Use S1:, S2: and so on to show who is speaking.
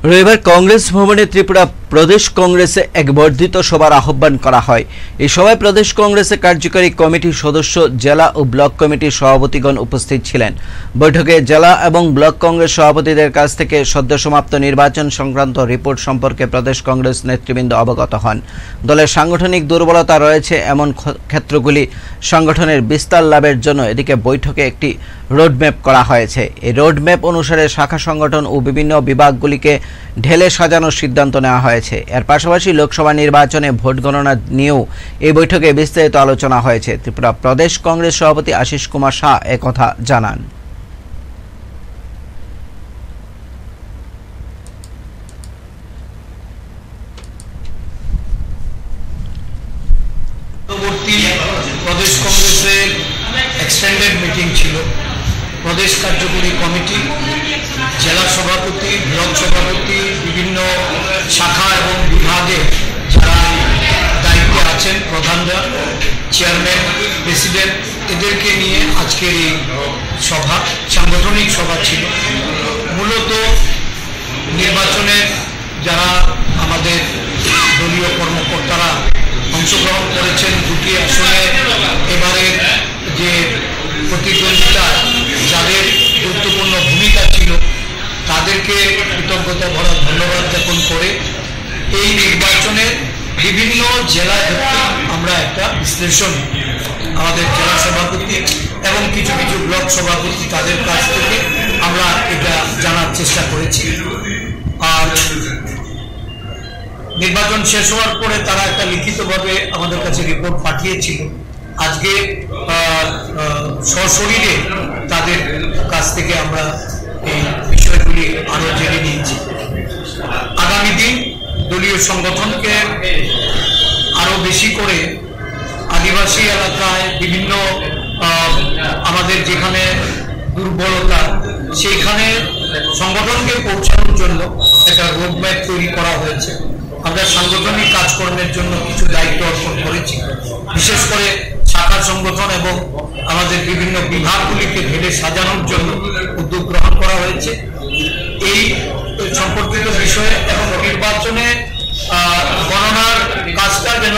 S1: রবিবার কংগ্রেস ভবনে ত্রিপুরা প্রদেশ কংগ্রেসে এক বর্ধিত সভার আহ্বান করা হয়। এই সভায় প্রদেশ কংগ্রেসের কার্যকরী কমিটির সদস্য, জেলা ও ব্লক কমিটির সভাপতিগণ উপস্থিত ছিলেন। বৈঠকে জেলা এবং ব্লক কংগ্রেস সভাপতিদের কাছ থেকে সদ্যসমাপ্ত নির্বাচন সংক্রান্ত রিপোর্ট সম্পর্কে প্রদেশ কংগ্রেস নেতৃবৃন্দ অবগত হন। দলের সাংগঠনিক দুর্বলতা রয়েছে এমন ক্ষেত্রগুলি সংগঠনের বিস্তার লাভের জন্য এদিকে বৈঠকে একটি রোডম্যাপ করা হয়েছে। এই রোডম্যাপ অনুসারে শাখা সংগঠন ও বিভিন্ন বিভাগগুলিকে ঢেলে সাজানোর সিদ্ধান্ত নেওয়া হয়েছে। এর পাশাপাশি লোকসভা নির্বাচনে ভোট গণনা নিয়েও এই বৈঠকে বিস্তারিত আলোচনা হয়েছে। ত্রিপুরা প্রদেশ কংগ্রেস সভাপতি আশিস কুমার শাহ একথা জানান।
S2: প্রদেশ কংগ্রেসের এক্সটেন্ডেড মিটিং ছিল। প্রদেশ কার্যকরী কমিটি, জেলা সভাপতি, ব্লক সভাপতি, বিভিন্ন শাখা এবং বিভাগে যারা দায়িত্বে আছেন, প্রধানরা, চেয়ারম্যান, প্রেসিডেন্ট, এদেরকে নিয়ে আজকের এই সভা, সাংগঠনিক সভা ছিল। মূলত নির্বাচনের যারা আমাদের দলীয় কর্মকর্তারা অংশগ্রহণ করেছেন, দুটি আসনে এবারে যে প্রতিদ্বন্দ্বিতা, যাদের গুরুত্বপূর্ণ ভূমিকা ছিল, তাদেরকে কৃতজ্ঞতা ভরা ধন্যবাদ জ্ঞাপন করে এই নির্বাচনের বিভিন্ন জেলা ভিত্তিক আমরা একটা বিশ্লেষণ আমাদের জেলা সভাপতি এবং কিছু কিছু ব্লক সভাপতি তাদের কাছ থেকে আমরা এটা জানার চেষ্টা করেছি। আর নির্বাচন শেষ হওয়ার পরে তারা একটা লিখিতভাবে আমাদের কাছে রিপোর্ট পাঠিয়েছিল। আজকে সশরীরে তাদের কাছ থেকে আমরা এই বিষয়গুলি আরো জেনে নিয়েছি। আগামী দিন দলীয় সংগঠনকে আরো বেশি করে আদিবাসী এলাকায় বিভিন্ন আমাদের যেখানে দুর্বলতা, সেইখানে সংগঠনকে পৌঁছানোর জন্য একটা রোডম্যাপ তৈরি করা হয়েছে। আমরা সাংগঠনিক কাজকর্মের জন্য কিছু দায়িত্ব অর্পণ করেছি। বিশেষ করে শাখা সংগঠন এবং আমাদের বিভিন্ন বিভাগগুলিকে ঢেলে সাজানোর জন্য উদ্যোগ গ্রহণ করা হয়েছে। এই সম্পর্কিত বিষয়ে এবং নির্বাচনে গণনার কাজটা যেন